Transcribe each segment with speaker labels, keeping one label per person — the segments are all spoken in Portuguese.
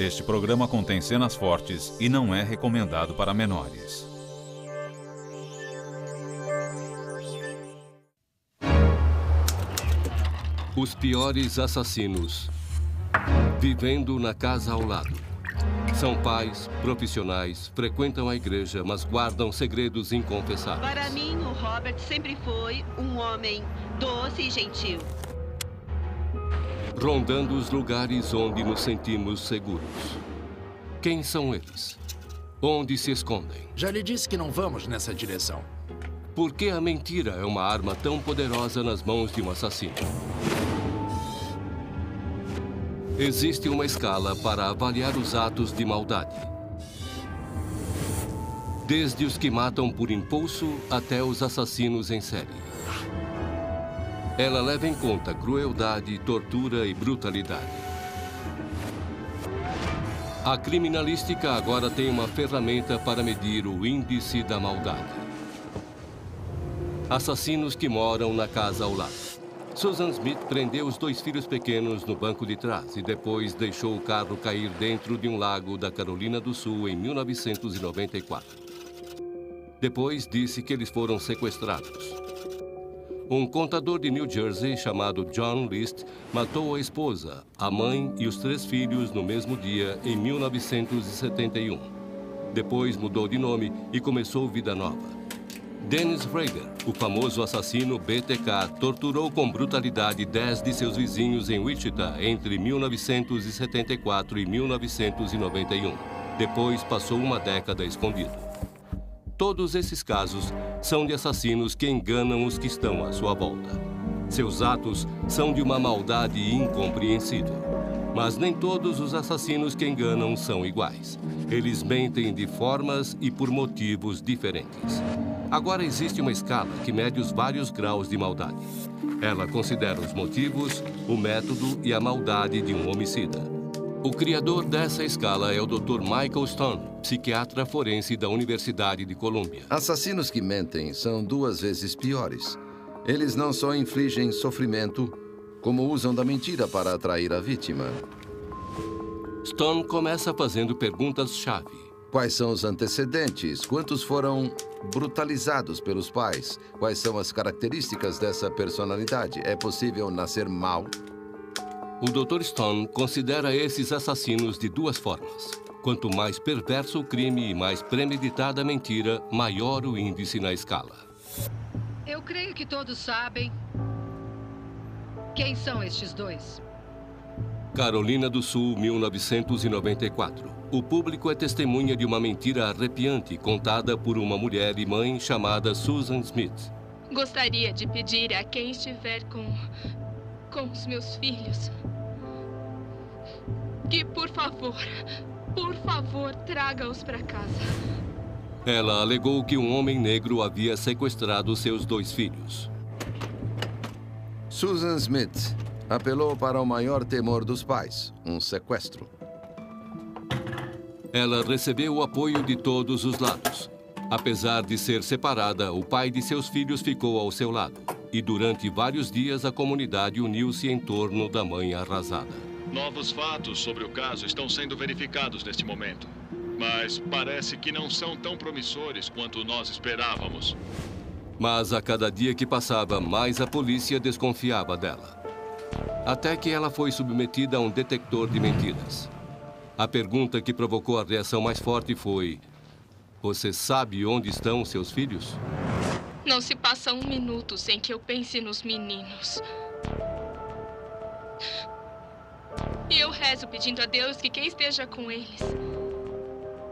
Speaker 1: Este programa contém cenas fortes e não é recomendado para menores.
Speaker 2: Os piores assassinos vivendo na casa ao lado. São pais, profissionais, frequentam a igreja, mas guardam segredos inconfessáveis.
Speaker 3: Para mim, o Robert sempre foi um homem doce e gentil.
Speaker 2: Rondando os lugares onde nos sentimos seguros. Quem são eles? Onde se escondem?
Speaker 4: Já lhe disse que não vamos nessa direção.
Speaker 2: Por que a mentira é uma arma tão poderosa nas mãos de um assassino? Existe uma escala para avaliar os atos de maldade. Desde os que matam por impulso até os assassinos em série. Ela leva em conta crueldade, tortura e brutalidade. A criminalística agora tem uma ferramenta para medir o índice da maldade. Assassinos que moram na casa ao lado. Susan Smith prendeu os 2 filhos pequenos no banco de trás e depois deixou o carro cair dentro de um lago da Carolina do Sul em 1994. Depois disse que eles foram sequestrados. Um contador de New Jersey chamado John List matou a esposa, a mãe e os 3 filhos no mesmo dia em 1971. Depois mudou de nome e começou vida nova. Dennis Rader, o famoso assassino BTK, torturou com brutalidade 10 de seus vizinhos em Wichita entre 1974 e 1991. Depois passou uma década escondido. Todos esses casos são de assassinos que enganam os que estão à sua volta. Seus atos são de uma maldade incompreensível. Mas nem todos os assassinos que enganam são iguais. Eles mentem de formas e por motivos diferentes. Agora existe uma escala que mede os vários graus de maldade. Ela considera os motivos, o método e a maldade de um homicida. O criador dessa escala é o Dr. Michael Stone, psiquiatra forense da Universidade de Colômbia.
Speaker 5: Assassinos que mentem são 2 vezes piores. Eles não só infligem sofrimento, como usam da mentira para atrair a vítima.
Speaker 2: Stone começa fazendo perguntas-chave.
Speaker 5: Quais são os antecedentes? Quantos foram brutalizados pelos pais? Quais são as características dessa personalidade? É possível nascer mal?
Speaker 2: O Dr. Stone considera esses assassinos de 2 formas. Quanto mais perverso o crime e mais premeditada a mentira, maior o índice na escala.
Speaker 6: Eu creio que todos sabem quem são estes 2.
Speaker 2: Carolina do Sul, 1994. O público é testemunha de uma mentira arrepiante contada por uma mulher e mãe chamada Susan Smith.
Speaker 7: Gostaria de pedir a quem estiver com os meus filhos que, por favor, traga-os para casa.
Speaker 2: Ela alegou que um homem negro havia sequestrado seus 2 filhos.
Speaker 5: Susan Smith apelou para o maior temor dos pais, um sequestro.
Speaker 2: Ela recebeu o apoio de todos os lados. Apesar de ser separada, o pai de seus filhos ficou ao seu lado. E durante vários dias a comunidade uniu-se em torno da mãe arrasada.
Speaker 8: Novos fatos sobre o caso estão sendo verificados neste momento. Mas parece que não são tão promissores quanto nós esperávamos.
Speaker 2: Mas a cada dia que passava, mais a polícia desconfiava dela. Até que ela foi submetida a um detector de mentiras. A pergunta que provocou a reação mais forte foi: você sabe onde estão seus filhos?
Speaker 7: Não se passa 1 minuto sem que eu pense nos meninos. E eu rezo pedindo a Deus que quem esteja com eles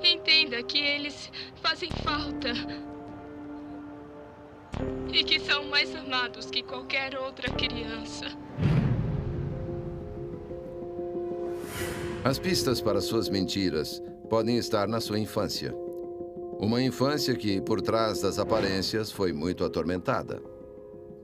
Speaker 7: entenda que eles fazem falta e que são mais amados que qualquer outra criança.
Speaker 5: As pistas para suas mentiras podem estar na sua infância. Uma infância que, por trás das aparências, foi muito atormentada.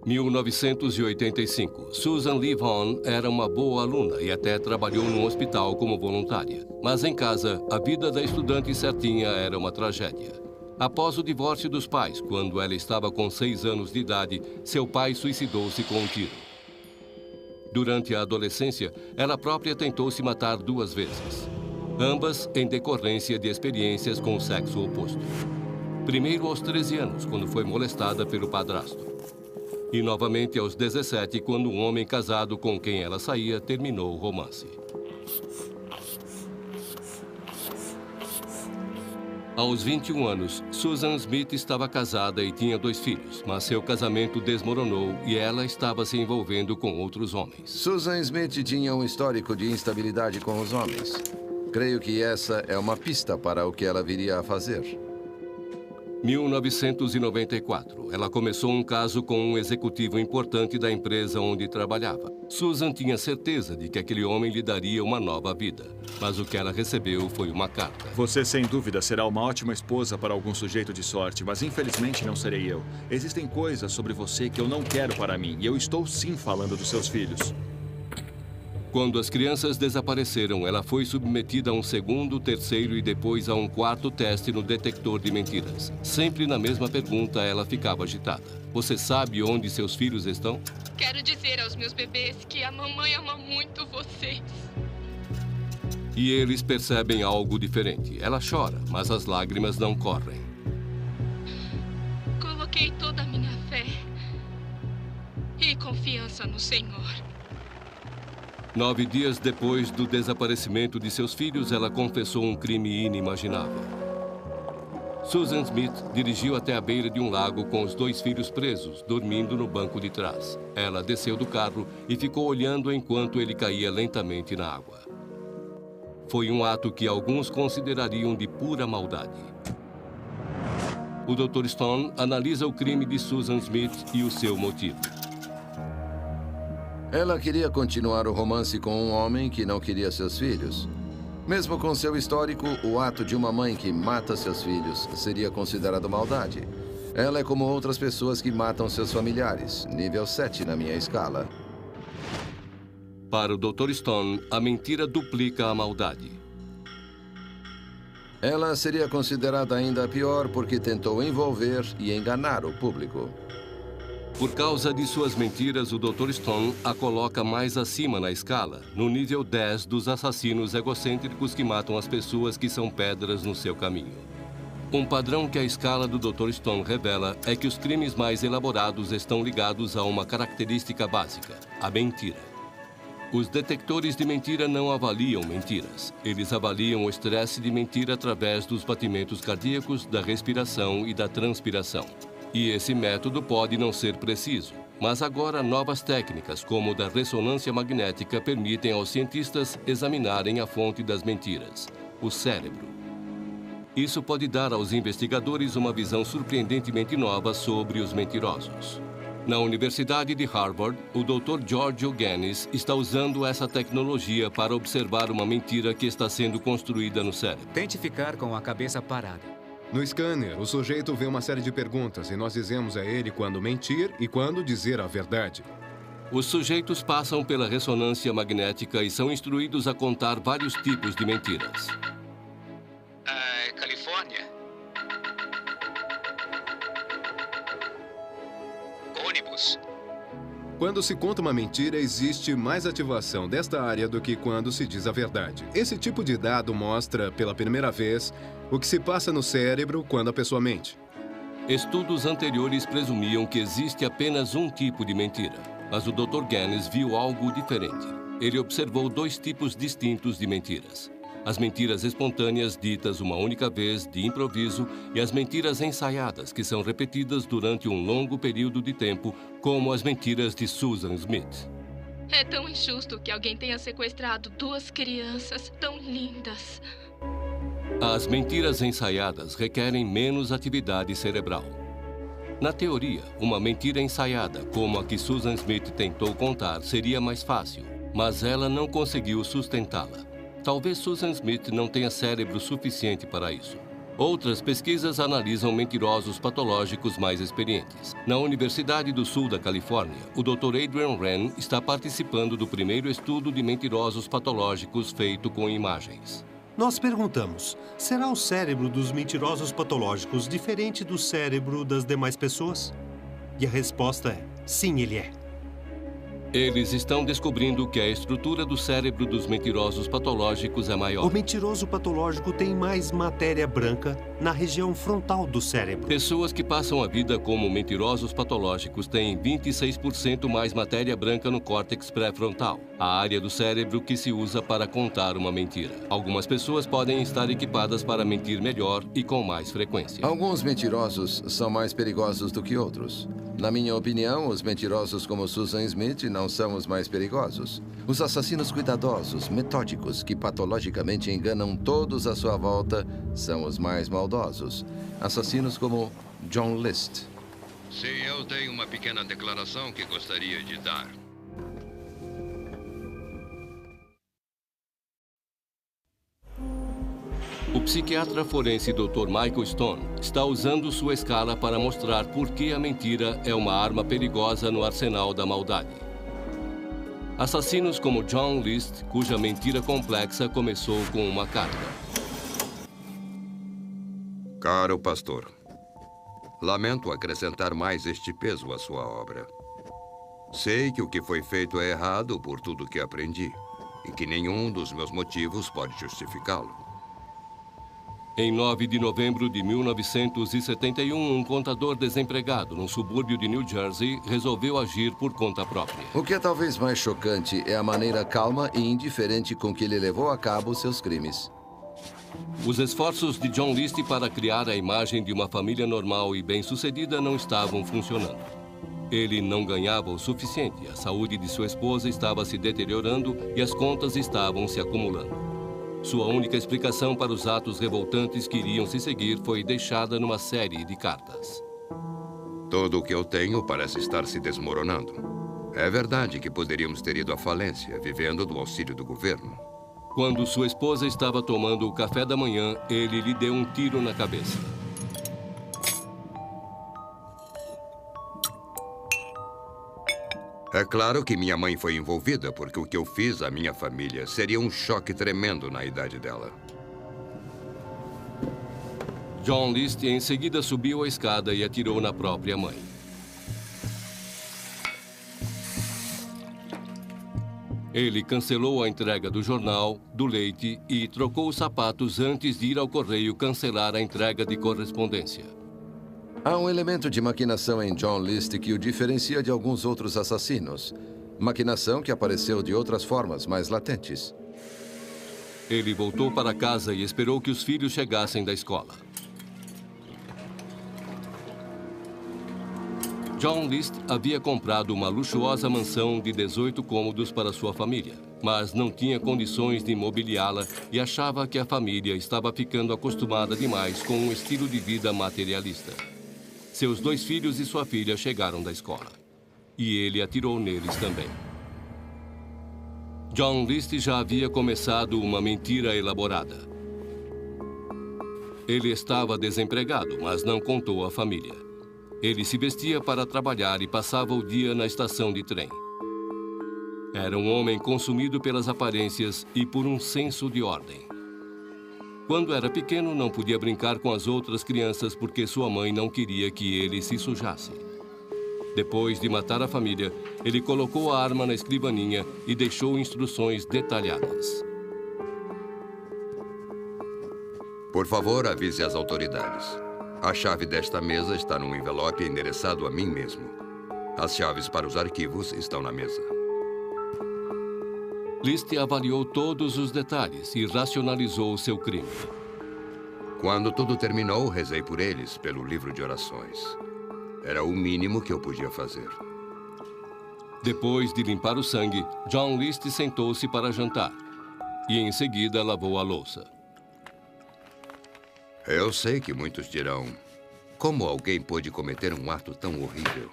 Speaker 2: 1985. Susan Lee Vaughn era uma boa aluna e até trabalhou num hospital como voluntária. Mas em casa, a vida da estudante certinha era uma tragédia. Após o divórcio dos pais, quando ela estava com 6 anos de idade, seu pai suicidou-se com um tiro. Durante a adolescência, ela própria tentou se matar 2 vezes. ambas em decorrência de experiências com o sexo oposto. Primeiro aos 13 anos, quando foi molestada pelo padrasto. E novamente aos 17, quando um homem casado com quem ela saía terminou o romance. Aos 21 anos, Susan Smith estava casada e tinha 2 filhos, mas seu casamento desmoronou e ela estava se envolvendo com outros homens.
Speaker 5: Susan Smith tinha um histórico de instabilidade com os homens. Creio que essa é uma pista para o que ela viria a fazer.
Speaker 2: 1994, ela começou um caso com um executivo importante da empresa onde trabalhava. Susan tinha certeza de que aquele homem lhe daria uma nova vida, mas o que ela recebeu foi uma carta.
Speaker 9: Você, sem dúvida, será uma ótima esposa para algum sujeito de sorte, mas infelizmente não serei eu. Existem coisas sobre você que eu não quero para mim, e eu estou sim falando dos seus filhos.
Speaker 2: Quando as crianças desapareceram, ela foi submetida a um segundo, terceiro e depois a um quarto teste no detector de mentiras. Sempre na mesma pergunta, ela ficava agitada. Você sabe onde seus filhos estão?
Speaker 7: Quero dizer aos meus bebês que a mamãe ama muito vocês.
Speaker 2: E eles percebem algo diferente. Ela chora, mas as lágrimas não correm.
Speaker 7: Coloquei toda a minha fé e confiança no Senhor.
Speaker 2: 9 dias depois do desaparecimento de seus filhos, ela confessou um crime inimaginável. Susan Smith dirigiu até a beira de um lago com os 2 filhos presos, dormindo no banco de trás. Ela desceu do carro e ficou olhando enquanto ele caía lentamente na água. Foi um ato que alguns considerariam de pura maldade. O Dr. Stone analisa o crime de Susan Smith e o seu motivo.
Speaker 5: Ela queria continuar o romance com um homem que não queria seus filhos. Mesmo com seu histórico, o ato de uma mãe que mata seus filhos seria considerado maldade. Ela é como outras pessoas que matam seus familiares, nível 7 na minha escala.
Speaker 2: Para o Dr. Stone, a mentira duplica a maldade.
Speaker 5: Ela seria considerada ainda pior porque tentou envolver e enganar o público.
Speaker 2: Por causa de suas mentiras, o Dr. Stone a coloca mais acima na escala, no nível 10 dos assassinos egocêntricos que matam as pessoas que são pedras no seu caminho. Um padrão que a escala do Dr. Stone revela é que os crimes mais elaborados estão ligados a uma característica básica, a mentira. Os detectores de mentira não avaliam mentiras. Eles avaliam o estresse de mentira através dos batimentos cardíacos, da respiração e da transpiração. E esse método pode não ser preciso, mas agora novas técnicas, como o da ressonância magnética, permitem aos cientistas examinarem a fonte das mentiras, o cérebro. Isso pode dar aos investigadores uma visão surpreendentemente nova sobre os mentirosos. Na Universidade de Harvard, o Dr. Giorgio Ganis está usando essa tecnologia para observar uma mentira que está sendo construída no cérebro.
Speaker 10: Tente ficar com a cabeça parada.
Speaker 11: No scanner, o sujeito vê uma série de perguntas e nós dizemos a ele quando mentir e quando dizer a verdade.
Speaker 2: Os sujeitos passam pela ressonância magnética e são instruídos a contar vários tipos de mentiras.
Speaker 10: Califórnia. Ônibus.
Speaker 11: Quando se conta uma mentira, existe mais ativação desta área do que quando se diz a verdade. Esse tipo de dado mostra, pela primeira vez, o que se passa no cérebro quando a pessoa mente.
Speaker 2: Estudos anteriores presumiam que existe apenas um tipo de mentira, mas o Dr. Ganis viu algo diferente. Ele observou 2 tipos distintos de mentiras. As mentiras espontâneas ditas uma única vez, de improviso, e as mentiras ensaiadas, que são repetidas durante um longo período de tempo, como as mentiras de Susan Smith.
Speaker 7: É tão injusto que alguém tenha sequestrado 2 crianças tão lindas.
Speaker 2: As mentiras ensaiadas requerem menos atividade cerebral. Na teoria, uma mentira ensaiada, como a que Susan Smith tentou contar, seria mais fácil, mas ela não conseguiu sustentá-la. Talvez Susan Smith não tenha cérebro suficiente para isso. Outras pesquisas analisam mentirosos patológicos mais experientes. Na Universidade do Sul da Califórnia, o Dr. Adrian Wren está participando do primeiro estudo de mentirosos patológicos feito com imagens.
Speaker 12: Nós perguntamos, será o cérebro dos mentirosos patológicos diferente do cérebro das demais pessoas? E a resposta é, sim, ele é.
Speaker 2: Eles estão descobrindo que a estrutura do cérebro dos mentirosos patológicos é maior.
Speaker 12: O mentiroso patológico tem mais matéria branca na região frontal do cérebro.
Speaker 2: Pessoas que passam a vida como mentirosos patológicos têm 26% mais matéria branca no córtex pré-frontal, a área do cérebro que se usa para contar uma mentira. Algumas pessoas podem estar equipadas para mentir melhor e com mais frequência.
Speaker 5: Alguns mentirosos são mais perigosos do que outros. Na minha opinião, os mentirosos como Susan Smith não são os mais perigosos. Os assassinos cuidadosos, metódicos, que patologicamente enganam todos à sua volta, são os mais maldosos. Assassinos como John List.
Speaker 13: Sim, eu tenho uma pequena declaração que gostaria de dar.
Speaker 2: O psiquiatra forense Dr. Michael Stone está usando sua escala para mostrar por que a mentira é uma arma perigosa no arsenal da maldade. Assassinos como John List, cuja mentira complexa começou com uma carta.
Speaker 13: Caro pastor, lamento acrescentar mais este peso à sua obra. Sei que o que foi feito é errado por tudo que aprendi e que nenhum dos meus motivos pode justificá-lo.
Speaker 2: Em 9 de novembro de 1971, um contador desempregado no subúrbio de New Jersey resolveu agir por conta própria.
Speaker 5: O que é talvez mais chocante é a maneira calma e indiferente com que ele levou a cabo seus crimes.
Speaker 2: Os esforços de John List para criar a imagem de uma família normal e bem-sucedida não estavam funcionando. Ele não ganhava o suficiente, a saúde de sua esposa estava se deteriorando e as contas estavam se acumulando. Sua única explicação para os atos revoltantes que iriam se seguir foi deixada numa série de cartas.
Speaker 13: Tudo o que eu tenho parece estar se desmoronando. É verdade que poderíamos ter ido à falência, vivendo do auxílio do governo.
Speaker 2: Quando sua esposa estava tomando o café da manhã, ele lhe deu um tiro na cabeça.
Speaker 13: É claro que minha mãe foi envolvida, porque o que eu fiz à minha família seria um choque tremendo na idade dela.
Speaker 2: John List em seguida subiu a escada e atirou na própria mãe. Ele cancelou a entrega do jornal, do leite e trocou os sapatos antes de ir ao correio cancelar a entrega de correspondência.
Speaker 5: Há um elemento de maquinação em John List que o diferencia de alguns outros assassinos. Maquinação que apareceu de outras formas mais latentes.
Speaker 2: Ele voltou para casa e esperou que os filhos chegassem da escola. John List havia comprado uma luxuosa mansão de 18 cômodos para sua família, mas não tinha condições de imobiliá-la e achava que a família estava ficando acostumada demais com um estilo de vida materialista. Seus 2 filhos e sua filha chegaram da escola. E ele atirou neles também. John List já havia começado uma mentira elaborada. Ele estava desempregado, mas não contou à família. Ele se vestia para trabalhar e passava o dia na estação de trem. Era um homem consumido pelas aparências e por um senso de ordem. Quando era pequeno, não podia brincar com as outras crianças porque sua mãe não queria que ele se sujasse. Depois de matar a família, ele colocou a arma na escrivaninha e deixou instruções detalhadas.
Speaker 13: Por favor, avise as autoridades. A chave desta mesa está num envelope endereçado a mim mesmo. As chaves para os arquivos estão na mesa.
Speaker 2: List avaliou todos os detalhes e racionalizou seu crime.
Speaker 13: Quando tudo terminou, rezei por eles pelo livro de orações. Era o mínimo que eu podia fazer.
Speaker 2: Depois de limpar o sangue, John List sentou-se para jantar. E em seguida lavou a louça.
Speaker 13: Eu sei que muitos dirão, como alguém pôde cometer um ato tão horrível?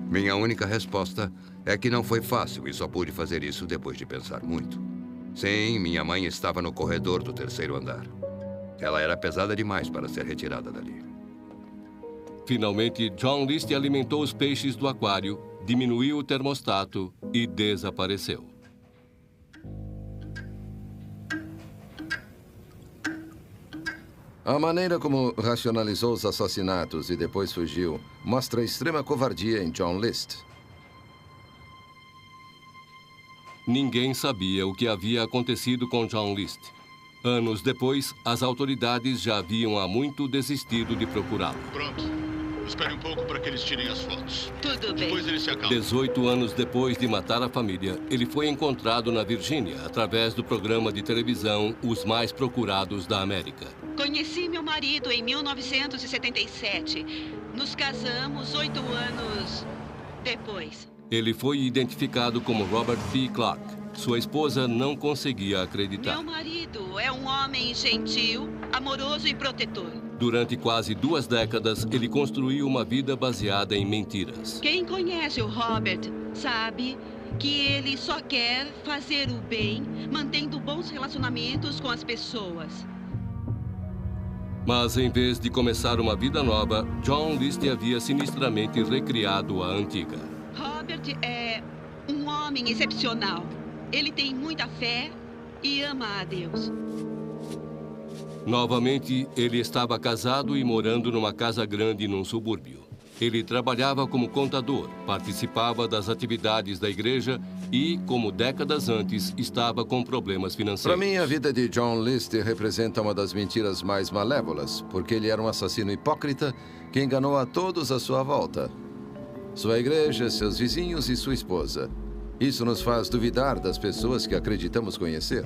Speaker 13: Minha única resposta é que não foi fácil e só pude fazer isso depois de pensar muito. Sim, minha mãe estava no corredor do 3º andar. Ela era pesada demais para ser retirada dali.
Speaker 2: Finalmente, John List alimentou os peixes do aquário, diminuiu o termostato e desapareceu.
Speaker 5: A maneira como racionalizou os assassinatos e depois fugiu mostra extrema covardia em John List.
Speaker 2: Ninguém sabia o que havia acontecido com John List. Anos depois, as autoridades já haviam há muito desistido de procurá-lo.
Speaker 8: Pronto. Espere um pouco para que eles tirem as fotos.
Speaker 3: Tudo bem.
Speaker 8: Depois eles se acalmam.
Speaker 2: 18 anos depois de matar a família, ele foi encontrado na Virgínia através do programa de televisão Os Mais Procurados da América.
Speaker 3: Conheci meu marido em 1977. Nos casamos 8 anos depois.
Speaker 2: Ele foi identificado como Robert P. Clark. Sua esposa não conseguia acreditar.
Speaker 3: Meu marido é um homem gentil, amoroso e protetor.
Speaker 2: Durante quase 2 décadas, ele construiu uma vida baseada em mentiras.
Speaker 3: Quem conhece o Robert sabe que ele só quer fazer o bem, mantendo bons relacionamentos com as pessoas.
Speaker 2: Mas, em vez de começar uma vida nova, John List havia sinistramente recriado a antiga.
Speaker 3: Robert é um homem excepcional. Ele tem muita fé e ama a Deus.
Speaker 2: Novamente, ele estava casado e morando numa casa grande num subúrbio. Ele trabalhava como contador, participava das atividades da igreja e, como décadas antes, estava com problemas financeiros.
Speaker 5: Para mim, a vida de John List representa uma das mentiras mais malévolas, porque ele era um assassino hipócrita que enganou a todos à sua volta. Sua igreja, seus vizinhos e sua esposa. Isso nos faz duvidar das pessoas que acreditamos conhecer.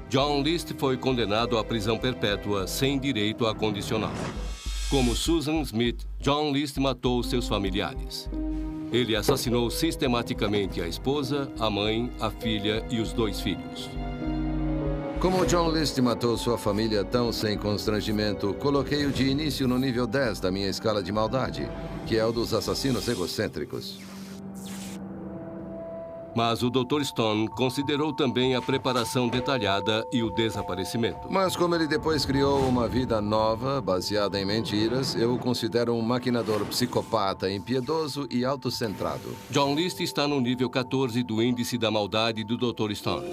Speaker 2: John List foi condenado à prisão perpétua sem direito a condicional. Como Susan Smith, John List matou seus familiares. Ele assassinou sistematicamente a esposa, a mãe, a filha e os 2 filhos.
Speaker 5: Como John List matou sua família tão sem constrangimento, coloquei-o de início no nível 10 da minha escala de maldade, que é o dos assassinos egocêntricos.
Speaker 2: Mas o Dr. Stone considerou também a preparação detalhada e o desaparecimento.
Speaker 5: Mas como ele depois criou uma vida nova, baseada em mentiras, eu o considero um maquinador psicopata, impiedoso e autocentrado.
Speaker 2: John List está no nível 14 do índice da maldade do Dr. Stone.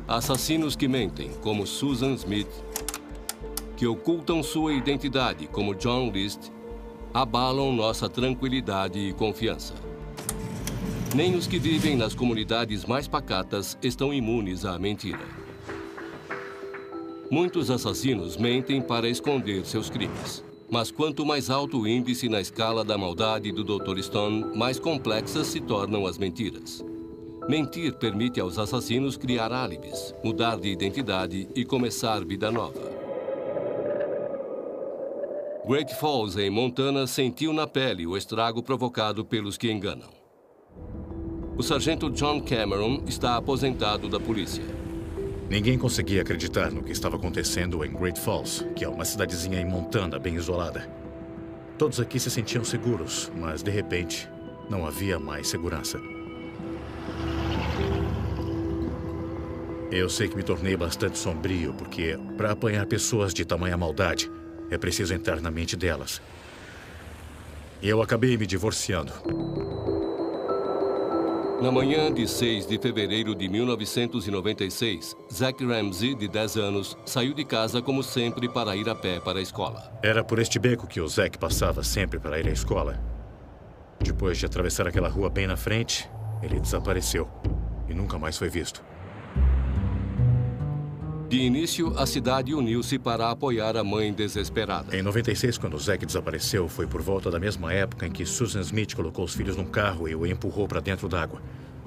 Speaker 2: Assassinos que mentem, como Susan Smith, que ocultam sua identidade, como John List, abalam nossa tranquilidade e confiança. Nem os que vivem nas comunidades mais pacatas estão imunes à mentira. Muitos assassinos mentem para esconder seus crimes. Mas quanto mais alto o índice na escala da maldade do Dr. Stone, mais complexas se tornam as mentiras. Mentir permite aos assassinos criar álibis, mudar de identidade e começar vida nova. Great Falls, em Montana, sentiu na pele o estrago provocado pelos que enganam. O sargento John Cameron está aposentado da polícia.
Speaker 14: Ninguém conseguia acreditar no que estava acontecendo em Great Falls, que é uma cidadezinha em Montana bem isolada. Todos aqui se sentiam seguros, mas de repente não havia mais segurança. Eu sei que me tornei bastante sombrio, porque para apanhar pessoas de tamanha maldade, é preciso entrar na mente delas. E eu acabei me divorciando.
Speaker 2: Na manhã de 6 de fevereiro de 1996, Zack Ramsey, de 10 anos, saiu de casa como sempre para ir a pé para a escola.
Speaker 14: Era por este beco que o Zack passava sempre para ir à escola. Depois de atravessar aquela rua bem na frente, ele desapareceu e nunca mais foi visto.
Speaker 2: De início, a cidade uniu-se para apoiar a mãe desesperada.
Speaker 14: Em 96, quando o Zack desapareceu, foi por volta da mesma época em que Susan Smith colocou os filhos num carro e o empurrou para dentro d'água,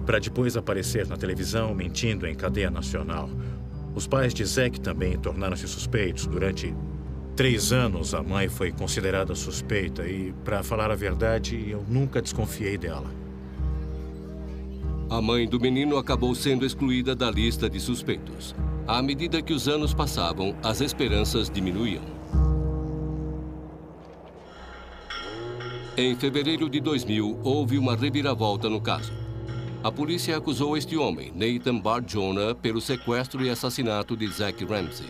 Speaker 14: para depois aparecer na televisão mentindo em cadeia nacional. Os pais de Zack também tornaram-se suspeitos. Durante 3 anos, a mãe foi considerada suspeita e, para falar a verdade, eu nunca desconfiei dela.
Speaker 2: A mãe do menino acabou sendo excluída da lista de suspeitos. À medida que os anos passavam, as esperanças diminuíam. Em fevereiro de 2000, houve uma reviravolta no caso. A polícia acusou este homem, Nathan Barjona, pelo sequestro e assassinato de Zack Ramsey.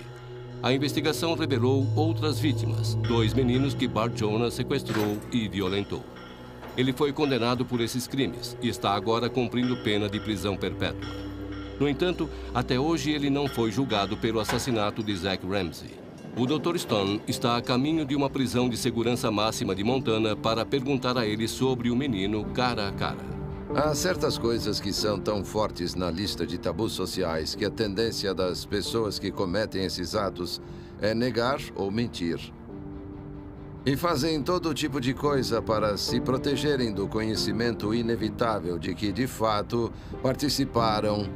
Speaker 2: A investigação revelou outras vítimas, 2 meninos que Barjona sequestrou e violentou. Ele foi condenado por esses crimes e está agora cumprindo pena de prisão perpétua. No entanto, até hoje ele não foi julgado pelo assassinato de Zack Ramsey. O Dr. Stone está a caminho de uma prisão de segurança máxima de Montana para perguntar a ele sobre o menino cara a cara.
Speaker 5: Há certas coisas que são tão fortes na lista de tabus sociais que a tendência das pessoas que cometem esses atos é negar ou mentir. E fazem todo tipo de coisa para se protegerem do conhecimento inevitável de que, de fato, participaram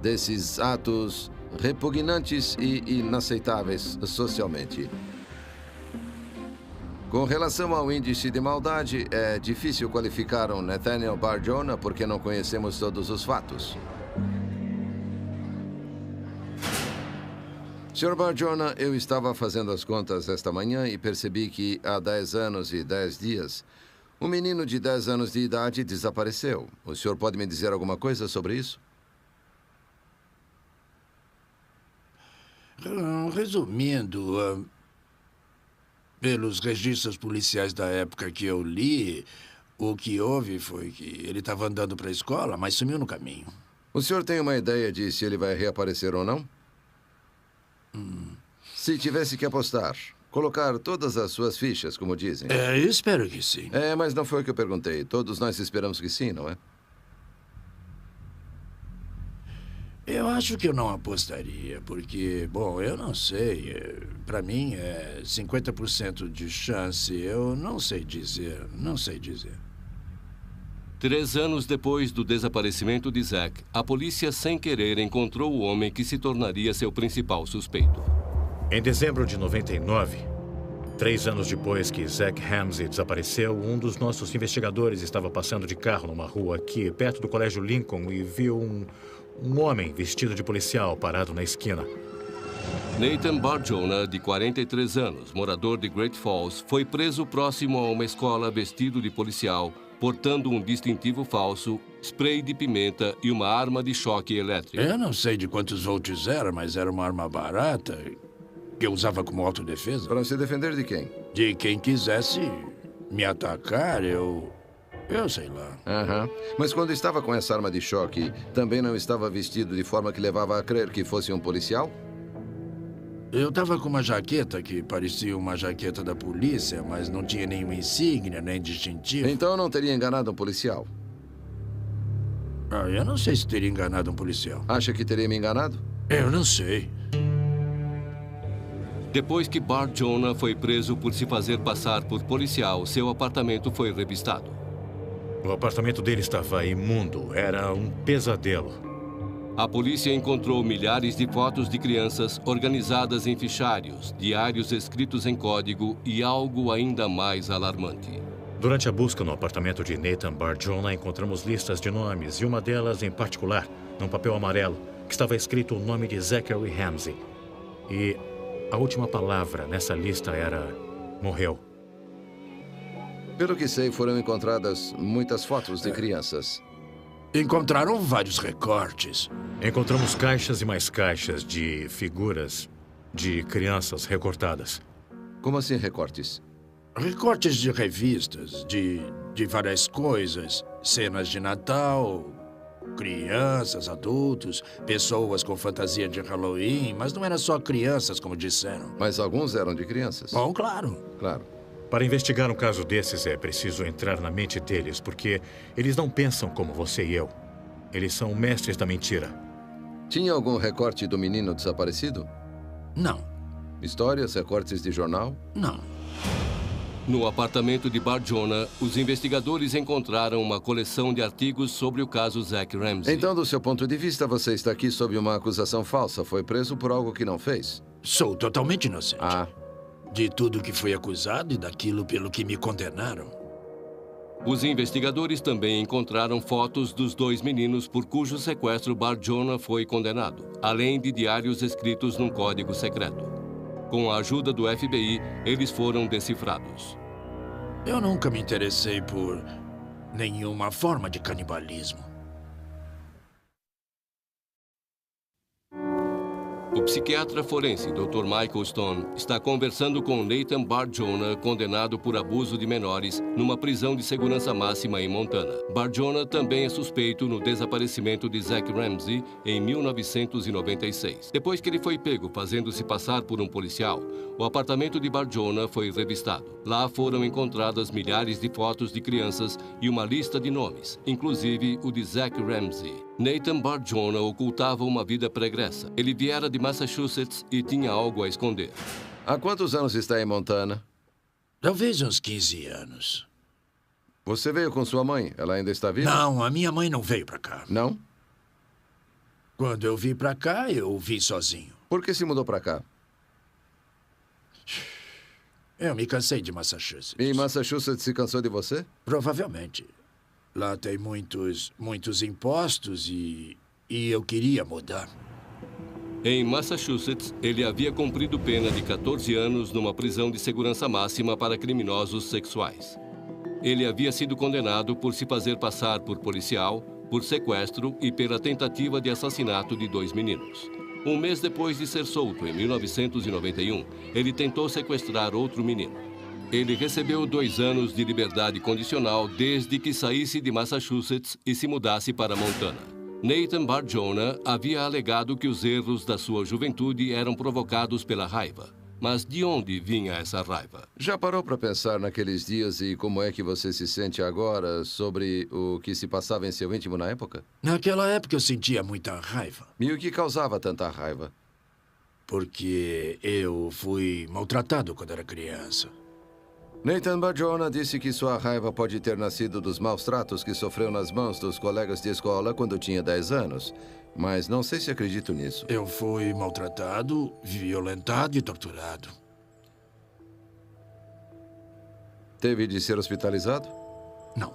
Speaker 5: desses atos repugnantes e inaceitáveis socialmente. Com relação ao índice de maldade, é difícil qualificar um Nathaniel Bar-Jonah porque não conhecemos todos os fatos. Sr. Bar-Jonah, eu estava fazendo as contas esta manhã e percebi que há 10 anos e 10 dias, um menino de 10 anos de idade desapareceu. O senhor pode me dizer alguma coisa sobre isso?
Speaker 4: Resumindo, pelos registros policiais da época que eu li, o que houve foi que ele estava andando para a escola, mas sumiu no caminho.
Speaker 5: O senhor tem uma ideia de se ele vai reaparecer ou não? Se tivesse que apostar, colocar todas as suas fichas, como dizem.
Speaker 4: Espero que sim.
Speaker 5: Mas não foi o que eu perguntei. Todos nós esperamos que sim, não é?
Speaker 4: Eu acho que eu não apostaria, porque, bom, eu não sei. Para mim, é 50% de chance. Eu não sei dizer, não sei dizer.
Speaker 2: 3 anos depois do desaparecimento de Zack, a polícia, sem querer, encontrou o homem que se tornaria seu principal suspeito.
Speaker 14: Em dezembro de 99, 3 anos depois que Zack Ramsey desapareceu, um dos nossos investigadores estava passando de carro numa rua aqui, perto do Colégio Lincoln, e viu um homem vestido de policial parado na esquina.
Speaker 2: Nathan Bar-Jonah, de 43 anos, morador de Great Falls, foi preso próximo a uma escola vestido de policial, portando um distintivo falso, spray de pimenta e uma arma de choque elétrico.
Speaker 4: Eu não sei de quantos volts era, mas era uma arma barata que eu usava como autodefesa.
Speaker 5: Para se defender de quem?
Speaker 4: De quem quisesse me atacar, eu sei lá.
Speaker 5: Mas quando estava com essa arma de choque, também não estava vestido de forma que levava a crer que fosse um policial?
Speaker 4: Eu estava com uma jaqueta que parecia uma jaqueta da polícia, mas não tinha nenhuma insígnia, nem distintivo.
Speaker 5: Então não teria enganado um policial?
Speaker 4: Eu não sei se teria enganado um policial.
Speaker 5: Acha que teria me enganado?
Speaker 4: Eu não sei.
Speaker 2: Depois que Bar-Jonah foi preso por se fazer passar por policial, seu apartamento foi revistado.
Speaker 14: O apartamento dele estava imundo. Era um pesadelo.
Speaker 2: A polícia encontrou milhares de fotos de crianças organizadas em fichários, diários escritos em código e algo ainda mais alarmante.
Speaker 14: Durante a busca no apartamento de Nathan Bar-Jonah, encontramos listas de nomes, e uma delas em particular, num papel amarelo, que estava escrito o nome de Zachary Ramsey. E a última palavra nessa lista era morreu.
Speaker 5: Pelo que sei, foram encontradas muitas fotos de crianças.
Speaker 4: Encontraram vários recortes.
Speaker 14: Encontramos caixas e mais caixas de figuras de crianças recortadas.
Speaker 5: Como assim recortes?
Speaker 4: Recortes de revistas, de várias coisas. Cenas de Natal, crianças, adultos, pessoas com fantasia de Halloween, mas não eram só crianças, como disseram.
Speaker 5: Mas alguns eram de crianças?
Speaker 4: Bom, claro.
Speaker 5: Claro.
Speaker 14: Para investigar um caso desses, é preciso entrar na mente deles, porque eles não pensam como você e eu. Eles são mestres da mentira.
Speaker 5: Tinha algum recorte do menino desaparecido?
Speaker 4: Não.
Speaker 5: Histórias, recortes de jornal?
Speaker 4: Não.
Speaker 2: No apartamento de Bar-Jonah, os investigadores encontraram uma coleção de artigos sobre o caso Zack Ramsey.
Speaker 5: Então, do seu ponto de vista, você está aqui sob uma acusação falsa. Foi preso por algo que não fez?
Speaker 4: Sou totalmente inocente. De tudo que fui acusado e daquilo pelo que me condenaram.
Speaker 2: Os investigadores também encontraram fotos dos 2 meninos por cujo sequestro Bar-Jonah foi condenado, além de diários escritos num código secreto. Com a ajuda do FBI, eles foram decifrados.
Speaker 4: Eu nunca me interessei por nenhuma forma de canibalismo.
Speaker 2: O psiquiatra forense Dr. Michael Stone está conversando com Nathan Barjona, condenado por abuso de menores, numa prisão de segurança máxima em Montana. Barjona também é suspeito no desaparecimento de Zack Ramsey em 1996. Depois que ele foi pego fazendo-se passar por um policial, o apartamento de Barjona foi revistado. Lá foram encontradas milhares de fotos de crianças e uma lista de nomes, inclusive o de Zack Ramsey. Nathan Barjona ocultava uma vida pregressa. Ele viera de Massachusetts e tinha algo a esconder.
Speaker 5: Há quantos anos está em Montana?
Speaker 4: Talvez uns 15 anos.
Speaker 5: Você veio com sua mãe? Ela ainda está viva?
Speaker 4: Não, a minha mãe não veio pra cá.
Speaker 5: Não?
Speaker 4: Quando eu vim pra cá, eu vim sozinho.
Speaker 5: Por que se mudou pra cá?
Speaker 4: Eu me cansei de Massachusetts.
Speaker 5: E Massachusetts se cansou de você?
Speaker 4: Provavelmente. Lá tem muitos impostos e eu queria mudar.
Speaker 2: Em Massachusetts, ele havia cumprido pena de 14 anos numa prisão de segurança máxima para criminosos sexuais. Ele havia sido condenado por se fazer passar por policial, por sequestro e pela tentativa de assassinato de 2 meninos. Um mês depois de ser solto, em 1991, ele tentou sequestrar outro menino. Ele recebeu 2 anos de liberdade condicional desde que saísse de Massachusetts e se mudasse para Montana. Nathan Barjona havia alegado que os erros da sua juventude eram provocados pela raiva. Mas de onde vinha essa raiva?
Speaker 5: Já parou para pensar naqueles dias e como é que você se sente agora sobre o que se passava em seu íntimo na época?
Speaker 4: Naquela época eu sentia muita raiva.
Speaker 5: E o que causava tanta raiva?
Speaker 4: Porque eu fui maltratado quando era criança.
Speaker 5: Nathan Barjona disse que sua raiva pode ter nascido dos maus tratos que sofreu nas mãos dos colegas de escola quando tinha 10 anos. Mas não sei se acredito nisso.
Speaker 4: Eu fui maltratado, violentado e torturado.
Speaker 5: Teve de ser hospitalizado?
Speaker 4: Não.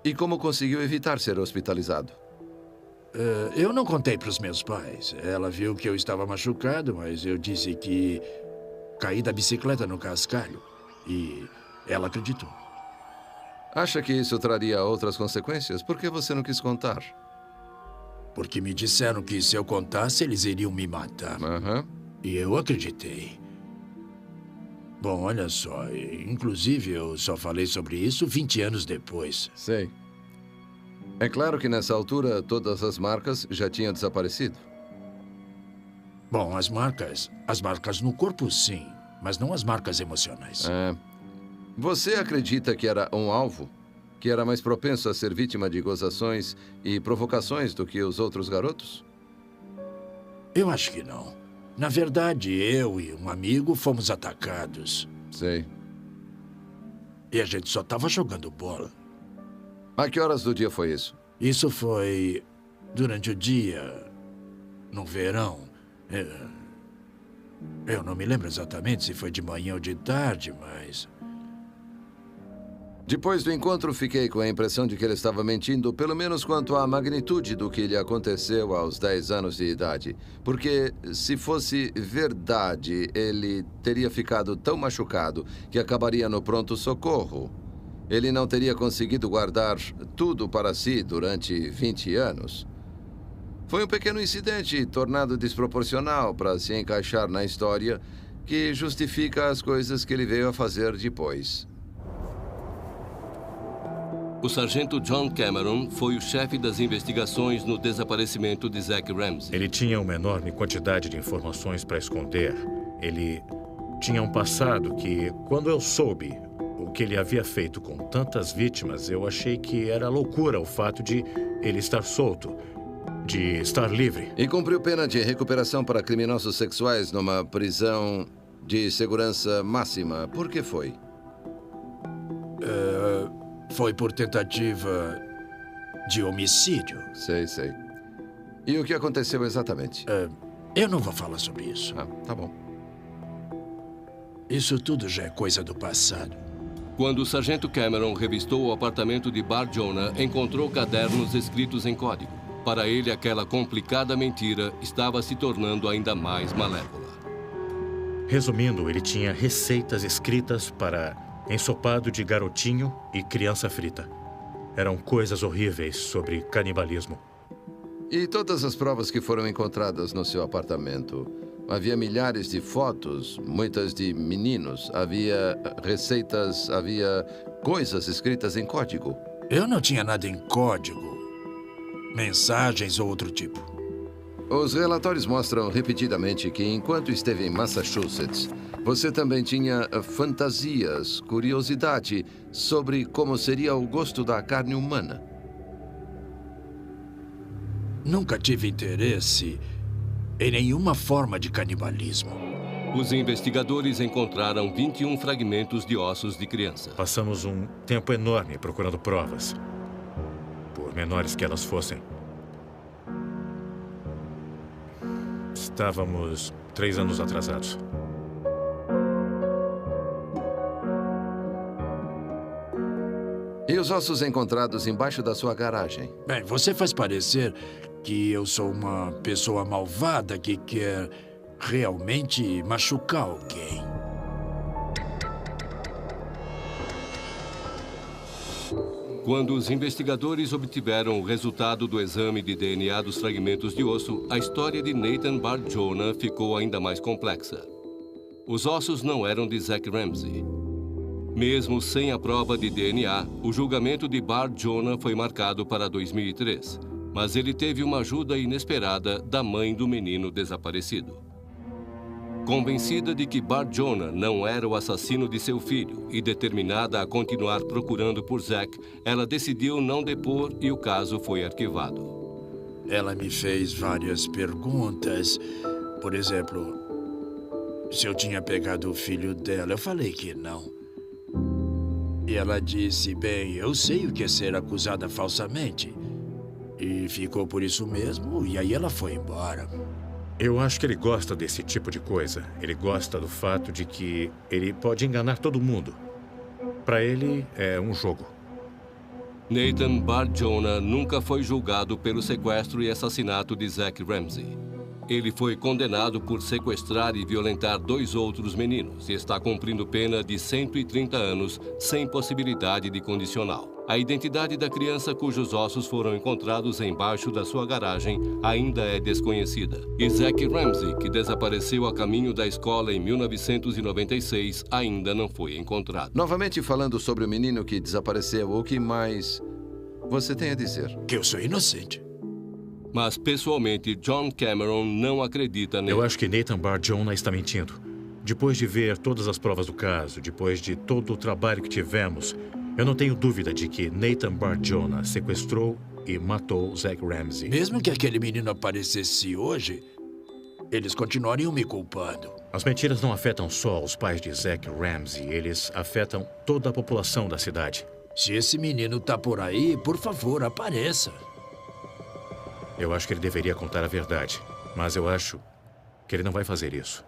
Speaker 5: E como conseguiu evitar ser hospitalizado?
Speaker 4: Eu não contei para os meus pais. Ela viu que eu estava machucado, mas eu disse que caí da bicicleta no cascalho. E ela acreditou.
Speaker 5: Acha que isso traria outras consequências? Por que você não quis contar?
Speaker 4: Porque me disseram que se eu contasse, eles iriam me matar. E eu acreditei. Bom, olha só. Inclusive, eu só falei sobre isso 20 anos depois.
Speaker 5: Sei. É claro que nessa altura, todas as marcas já tinham desaparecido.
Speaker 4: Bom, as marcas no corpo, sim. Mas não as marcas emocionais.
Speaker 5: Você acredita que era um alvo? Que era mais propenso a ser vítima de gozações e provocações do que os outros garotos?
Speaker 4: Eu acho que não. Na verdade, eu e um amigo fomos atacados.
Speaker 5: Sei.
Speaker 4: E a gente só estava jogando bola.
Speaker 5: A que horas do dia foi isso?
Speaker 4: Isso foi durante o dia, no verão. Eu não me lembro exatamente se foi de manhã ou de tarde, mas...
Speaker 5: Depois do encontro, fiquei com a impressão de que ele estava mentindo, pelo menos quanto à magnitude do que lhe aconteceu aos 10 anos de idade. Porque, se fosse verdade, ele teria ficado tão machucado que acabaria no pronto-socorro. Ele não teria conseguido guardar tudo para si durante 20 anos. Foi um pequeno incidente tornado desproporcional para se encaixar na história que justifica as coisas que ele veio a fazer depois.
Speaker 2: O sargento John Cameron foi o chefe das investigações no desaparecimento de Zack Ramsey.
Speaker 14: Ele tinha uma enorme quantidade de informações para esconder. Ele tinha um passado que, quando eu soube o que ele havia feito com tantas vítimas, eu achei que era loucura o fato de ele estar solto, de estar livre.
Speaker 5: E cumpriu pena de recuperação para criminosos sexuais numa prisão de segurança máxima. Por que foi?
Speaker 4: Foi por tentativa de homicídio.
Speaker 5: Sei. E o que aconteceu exatamente?
Speaker 4: Eu não vou falar sobre isso.
Speaker 5: Tá bom.
Speaker 4: Isso tudo já é coisa do passado.
Speaker 2: Quando o sargento Cameron revistou o apartamento de Barjona, encontrou cadernos escritos em código. Para ele, aquela complicada mentira estava se tornando ainda mais malévola.
Speaker 14: Resumindo, ele tinha receitas escritas para ensopado de garotinho e criança frita. Eram coisas horríveis sobre canibalismo.
Speaker 5: E todas as provas que foram encontradas no seu apartamento? Havia milhares de fotos, muitas de meninos. Havia receitas, havia coisas escritas em código.
Speaker 4: Eu não tinha nada em código. Mensagens ou outro tipo.
Speaker 5: Os relatórios mostram repetidamente que, enquanto esteve em Massachusetts, você também tinha fantasias, curiosidade sobre como seria o gosto da carne humana.
Speaker 4: Nunca tive interesse em nenhuma forma de canibalismo.
Speaker 2: Os investigadores encontraram 21 fragmentos de ossos de criança.
Speaker 14: Passamos um tempo enorme procurando provas, por menores que elas fossem. Estávamos 3 anos atrasados.
Speaker 5: E os ossos encontrados embaixo da sua garagem?
Speaker 4: Bem, você faz parecer que eu sou uma pessoa malvada que quer realmente machucar alguém.
Speaker 2: Quando os investigadores obtiveram o resultado do exame de DNA dos fragmentos de osso, a história de Nathan Bart Jonah ficou ainda mais complexa. Os ossos não eram de Zack Ramsey. Mesmo sem a prova de DNA, o julgamento de Bart Jonah foi marcado para 2003, mas ele teve uma ajuda inesperada da mãe do menino desaparecido. Convencida de que Bart Jonah não era o assassino de seu filho e determinada a continuar procurando por Zack, ela decidiu não depor e o caso foi arquivado.
Speaker 4: Ela me fez várias perguntas. Por exemplo, se eu tinha pegado o filho dela. Eu falei que não. E ela disse, bem, eu sei o que é ser acusada falsamente. E ficou por isso mesmo, e aí ela foi embora.
Speaker 14: Eu acho que ele gosta desse tipo de coisa. Ele gosta do fato de que ele pode enganar todo mundo. Para ele, é um jogo.
Speaker 2: Nathan Bart Jonah nunca foi julgado pelo sequestro e assassinato de Zack Ramsey. Ele foi condenado por sequestrar e violentar 2 outros meninos e está cumprindo pena de 130 anos sem possibilidade de condicional. A identidade da criança cujos ossos foram encontrados embaixo da sua garagem ainda é desconhecida. E Zack Ramsey, que desapareceu a caminho da escola em 1996, ainda não foi encontrado.
Speaker 5: Novamente falando sobre o menino que desapareceu, o que mais você tem a dizer?
Speaker 4: Que eu sou inocente.
Speaker 2: Mas, pessoalmente, John Cameron não acredita nele.
Speaker 14: Eu acho que Nathan Bart Jonah está mentindo. Depois de ver todas as provas do caso, depois de todo o trabalho que tivemos, eu não tenho dúvida de que Nathan Bart Jonah sequestrou e matou Zack Ramsey.
Speaker 4: Mesmo que aquele menino aparecesse hoje, eles continuariam me culpando.
Speaker 14: As mentiras não afetam só os pais de Zack Ramsey, eles afetam toda a população da cidade.
Speaker 4: Se esse menino tá por aí, por favor, apareça.
Speaker 14: Eu acho que ele deveria contar a verdade, mas eu acho que ele não vai fazer isso.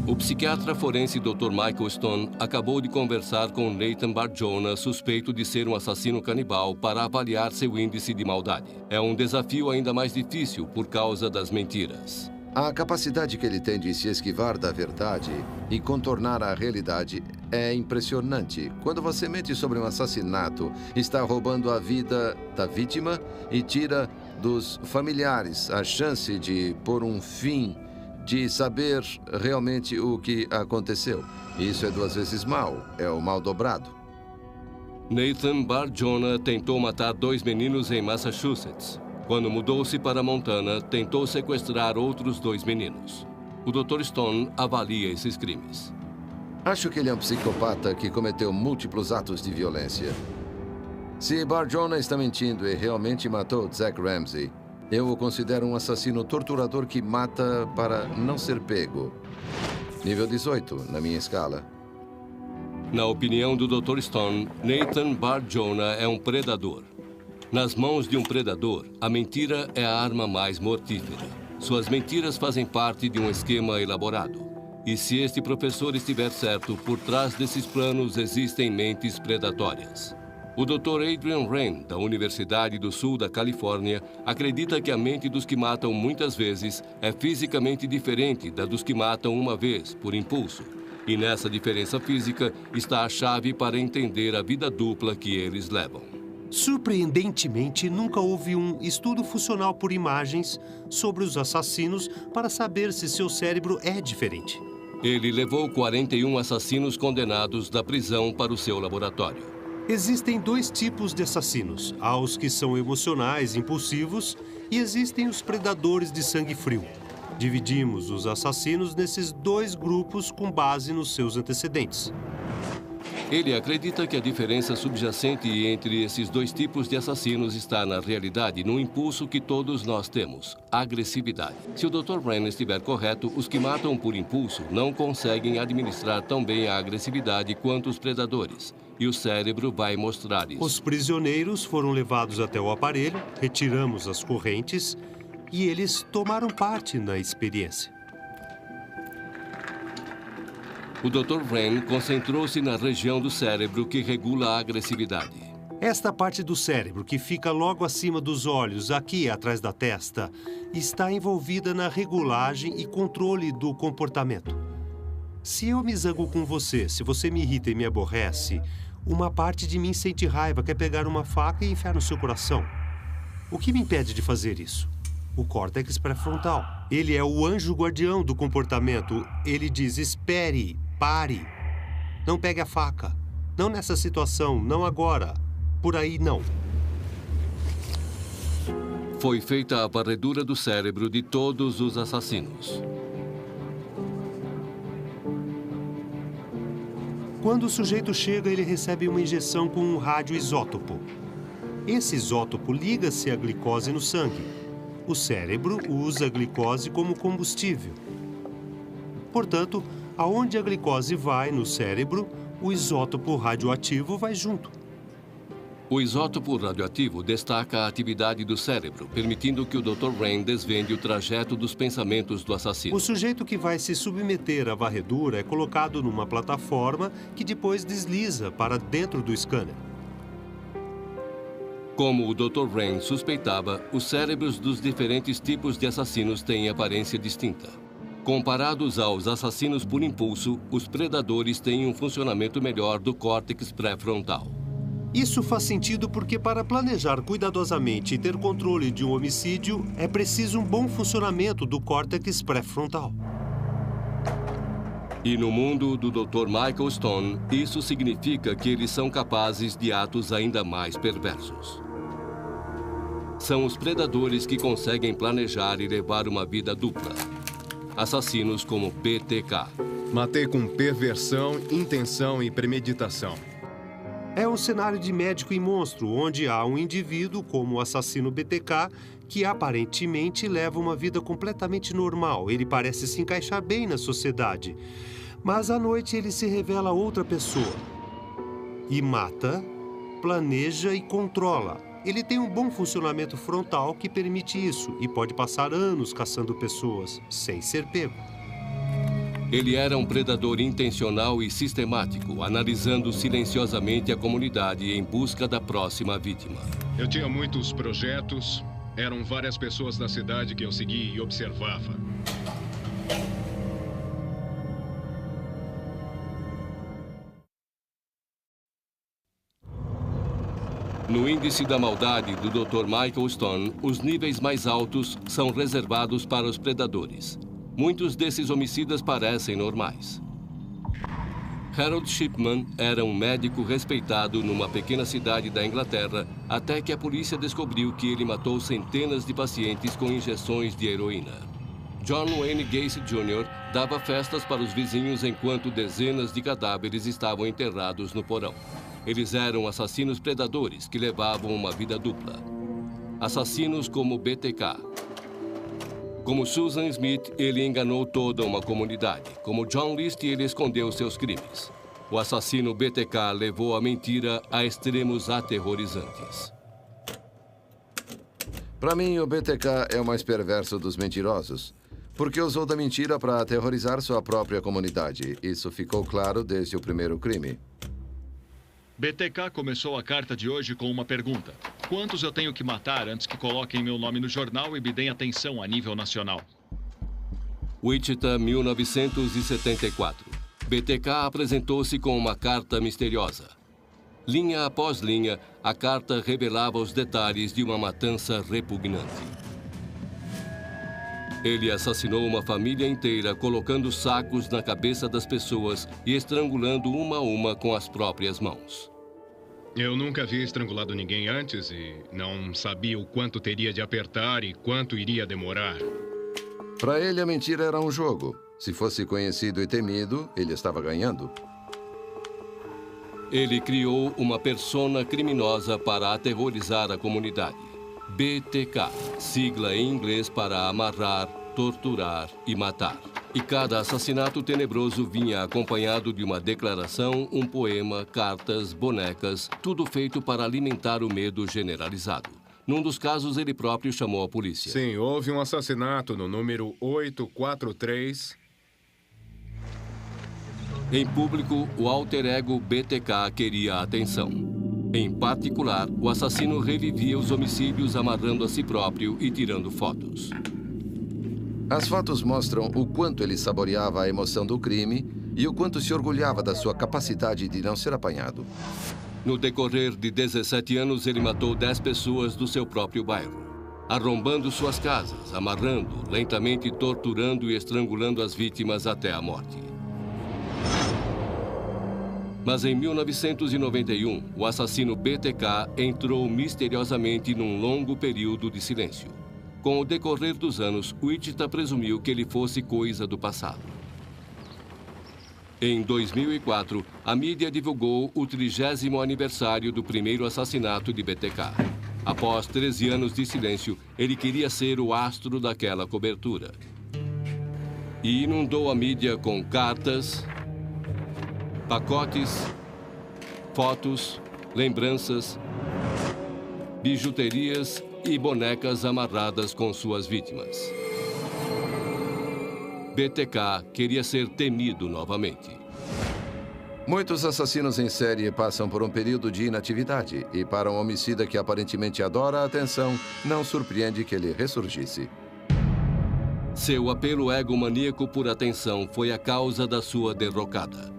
Speaker 2: O psiquiatra forense Dr. Michael Stone acabou de conversar com Nathan Bart Jonah, suspeito de ser um assassino canibal, para avaliar seu índice de maldade. É um desafio ainda mais difícil por causa das mentiras.
Speaker 5: A capacidade que ele tem de se esquivar da verdade e contornar a realidade é impressionante. Quando você mente sobre um assassinato, está roubando a vida da vítima e tira dos familiares a chance de pôr um fim, de saber realmente o que aconteceu. Isso é 2 vezes mal, é o mal dobrado.
Speaker 2: Nathan Bart Jonah tentou matar 2 meninos em Massachusetts. Quando mudou-se para Montana, tentou sequestrar outros 2 meninos. O Dr. Stone avalia esses crimes.
Speaker 5: Acho que ele é um psicopata que cometeu múltiplos atos de violência. Se Bart Jonah está mentindo e realmente matou Zack Ramsey, eu o considero um assassino torturador que mata para não ser pego. Nível 18, na minha escala.
Speaker 2: Na opinião do Dr. Stone, Nathan Bart Jonah é um predador. Nas mãos de um predador, a mentira é a arma mais mortífera. Suas mentiras fazem parte de um esquema elaborado. E se este professor estiver certo, por trás desses planos existem mentes predatórias. O Dr. Adrian Rain, da Universidade do Sul da Califórnia, acredita que a mente dos que matam muitas vezes é fisicamente diferente da dos que matam uma vez, por impulso. E nessa diferença física está a chave para entender a vida dupla que eles levam.
Speaker 12: Surpreendentemente, nunca houve um estudo funcional por imagens sobre os assassinos para saber se seu cérebro é diferente.
Speaker 2: Ele levou 41 assassinos condenados da prisão para o seu laboratório.
Speaker 12: Existem 2 tipos de assassinos. Há os que são emocionais, impulsivos, e existem os predadores de sangue frio. Dividimos os assassinos nesses 2 grupos com base nos seus antecedentes.
Speaker 2: Ele acredita que a diferença subjacente entre esses 2 tipos de assassinos está, na realidade, no impulso que todos nós temos, a agressividade. Se o Dr. Wren estiver correto, os que matam por impulso não conseguem administrar tão bem a agressividade quanto os predadores. E o cérebro vai mostrar isso.
Speaker 12: Os prisioneiros foram levados até o aparelho, retiramos as correntes e eles tomaram parte na experiência.
Speaker 2: O Dr. Wren concentrou-se na região do cérebro que regula a agressividade.
Speaker 12: Esta parte do cérebro, que fica logo acima dos olhos, aqui atrás da testa, está envolvida na regulagem e controle do comportamento. Se eu me zango com você, se você me irrita e me aborrece, uma parte de mim sente raiva, quer pegar uma faca e enfiar no seu coração. O que me impede de fazer isso? O córtex pré-frontal. Ele é o anjo guardião do comportamento. Ele diz: espere, pare, não pegue a faca. Não nessa situação, não agora. Por aí, não.
Speaker 2: Foi feita a varredura do cérebro de todos os assassinos.
Speaker 12: Quando o sujeito chega, ele recebe uma injeção com um radioisótopo. Esse isótopo liga-se à glicose no sangue. O cérebro usa a glicose como combustível. Portanto, aonde a glicose vai no cérebro, o isótopo radioativo vai junto.
Speaker 2: O isótopo radioativo destaca a atividade do cérebro, permitindo que o Dr. Wren desvende o trajeto dos pensamentos do assassino.
Speaker 12: O sujeito que vai se submeter à varredura é colocado numa plataforma que depois desliza para dentro do scanner.
Speaker 2: Como o Dr. Wren suspeitava, os cérebros dos diferentes tipos de assassinos têm aparência distinta. Comparados aos assassinos por impulso, os predadores têm um funcionamento melhor do córtex pré-frontal.
Speaker 12: Isso faz sentido porque para planejar cuidadosamente e ter controle de um homicídio, é preciso um bom funcionamento do córtex pré-frontal.
Speaker 2: E no mundo do Dr. Michael Stone, isso significa que eles são capazes de atos ainda mais perversos. São os predadores que conseguem planejar e levar uma vida dupla. Assassinos como BTK.
Speaker 11: Matei com perversão, intenção e premeditação.
Speaker 12: É um cenário de médico e monstro, onde há um indivíduo, como o assassino BTK, que aparentemente leva uma vida completamente normal. Ele parece se encaixar bem na sociedade. Mas à noite ele se revela outra pessoa. E mata, planeja e controla. Ele tem um bom funcionamento frontal que permite isso e pode passar anos caçando pessoas, sem ser pego.
Speaker 2: Ele era um predador intencional e sistemático, analisando silenciosamente a comunidade em busca da próxima vítima.
Speaker 8: Eu tinha muitos projetos, eram várias pessoas da cidade que eu seguia e observava.
Speaker 2: No índice da maldade do Dr. Michael Stone, os níveis mais altos são reservados para os predadores. Muitos desses homicidas parecem normais. Harold Shipman era um médico respeitado numa pequena cidade da Inglaterra, até que a polícia descobriu que ele matou centenas de pacientes com injeções de heroína. John Wayne Gacy Jr. dava festas para os vizinhos enquanto dezenas de cadáveres estavam enterrados no porão. Eles eram assassinos predadores que levavam uma vida dupla. Assassinos como BTK. Como Susan Smith, ele enganou toda uma comunidade. Como John List, ele escondeu seus crimes. O assassino BTK levou a mentira a extremos aterrorizantes.
Speaker 5: Para mim, o BTK é o mais perverso dos mentirosos, porque usou da mentira para aterrorizar sua própria comunidade. Isso ficou claro desde o primeiro crime.
Speaker 8: BTK começou a carta de hoje com uma pergunta. Quantos eu tenho que matar antes que coloquem meu nome no jornal e me deem atenção a nível nacional?
Speaker 2: Wichita, 1974. BTK apresentou-se com uma carta misteriosa. Linha após linha, a carta revelava os detalhes de uma matança repugnante. Ele assassinou uma família inteira, colocando sacos na cabeça das pessoas e estrangulando uma a uma com as próprias mãos.
Speaker 11: Eu nunca havia estrangulado ninguém antes e não sabia o quanto teria de apertar e quanto iria demorar.
Speaker 5: Para ele, a mentira era um jogo. Se fosse conhecido e temido, ele estava ganhando.
Speaker 2: Ele criou uma persona criminosa para aterrorizar a comunidade. BTK, sigla em inglês para amarrar, torturar e matar. E cada assassinato tenebroso vinha acompanhado de uma declaração, um poema, cartas, bonecas, tudo feito para alimentar o medo generalizado. Num dos casos, ele próprio chamou a polícia.
Speaker 11: Sim, houve um assassinato no número 843.
Speaker 2: Em público, o alter ego BTK queria atenção. Em particular, o assassino revivia os homicídios amarrando a si próprio e tirando fotos.
Speaker 5: As fotos mostram o quanto ele saboreava a emoção do crime e o quanto se orgulhava da sua capacidade de não ser apanhado.
Speaker 2: No decorrer de 17 anos, ele matou 10 pessoas do seu próprio bairro, arrombando suas casas, amarrando, lentamente torturando e estrangulando as vítimas até a morte. Mas em 1991, o assassino BTK entrou misteriosamente num longo período de silêncio. Com o decorrer dos anos, Wichita presumiu que ele fosse coisa do passado. Em 2004, a mídia divulgou o 30º aniversário do primeiro assassinato de BTK. Após 13 anos de silêncio, ele queria ser o astro daquela cobertura. E inundou a mídia com cartas, pacotes, fotos, lembranças, bijuterias e bonecas amarradas com suas vítimas. BTK queria ser temido novamente.
Speaker 5: Muitos assassinos em série passam por um período de inatividade e para um homicida que aparentemente adora a atenção, não surpreende que ele ressurgisse.
Speaker 2: Seu apelo egomaníaco por atenção foi a causa da sua derrocada.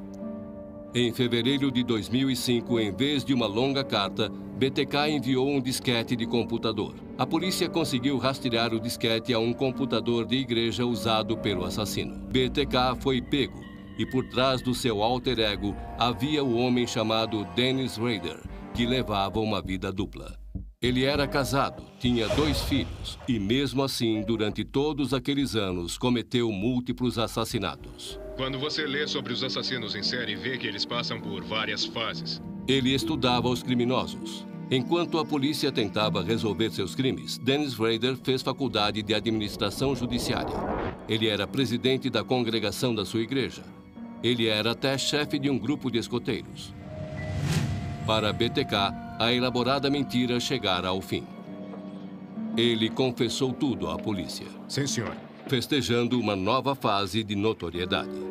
Speaker 2: Em fevereiro de 2005, em vez de uma longa carta, BTK enviou um disquete de computador. A polícia conseguiu rastrear o disquete a um computador de igreja usado pelo assassino. BTK foi pego e por trás do seu alter ego havia o homem chamado Dennis Rader, que levava uma vida dupla. Ele era casado, tinha 2 filhos e, mesmo assim, durante todos aqueles anos, cometeu múltiplos assassinatos.
Speaker 11: Quando você lê sobre os assassinos em série, vê que eles passam por várias fases.
Speaker 2: Ele estudava os criminosos. Enquanto a polícia tentava resolver seus crimes, Dennis Rader fez faculdade de administração judiciária. Ele era presidente da congregação da sua igreja. Ele era até chefe de um grupo de escoteiros. Para BTK, a elaborada mentira chegara ao fim. Ele confessou tudo à polícia.
Speaker 11: Sim, senhor.
Speaker 2: Festejando uma nova fase de notoriedade.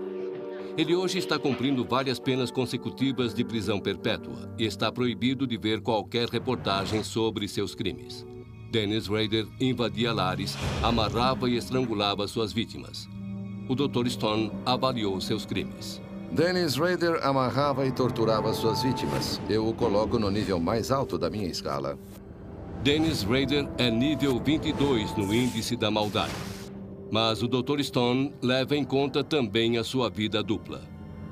Speaker 2: Ele hoje está cumprindo várias penas consecutivas de prisão perpétua e está proibido de ver qualquer reportagem sobre seus crimes. Dennis Rader invadia lares, amarrava e estrangulava suas vítimas. O Dr. Stone avaliou seus crimes.
Speaker 5: Dennis Rader amarrava e torturava suas vítimas. Eu o coloco no nível mais alto da minha escala.
Speaker 2: Dennis Rader é nível 22 no índice da maldade. Mas o Dr. Stone leva em conta também a sua vida dupla.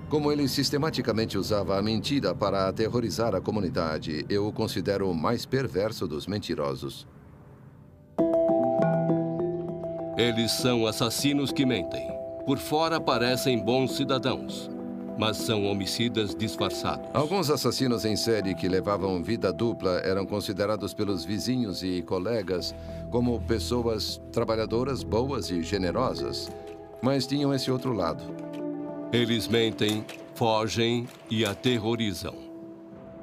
Speaker 5: Como ele sistematicamente usava a mentira para aterrorizar a comunidade, eu o considero o mais perverso dos mentirosos.
Speaker 2: Eles são assassinos que mentem. Por fora parecem bons cidadãos, mas são homicidas disfarçados.
Speaker 5: Alguns assassinos em série que levavam vida dupla eram considerados pelos vizinhos e colegas como pessoas trabalhadoras, boas e generosas, mas tinham esse outro lado.
Speaker 2: Eles mentem, fogem e aterrorizam.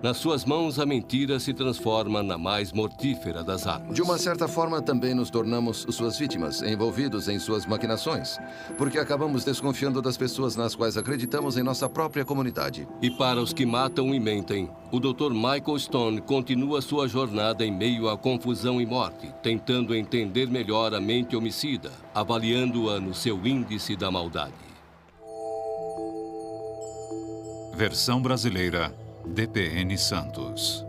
Speaker 2: Nas suas mãos, a mentira se transforma na mais mortífera das armas.
Speaker 5: De uma certa forma, também nos tornamos suas vítimas, envolvidos em suas maquinações, porque acabamos desconfiando das pessoas nas quais acreditamos em nossa própria comunidade.
Speaker 2: E para os que matam e mentem, o Dr. Michael Stone continua sua jornada em meio à confusão e morte, tentando entender melhor a mente homicida, avaliando-a no seu índice da maldade.
Speaker 1: Versão brasileira, DPN Santos.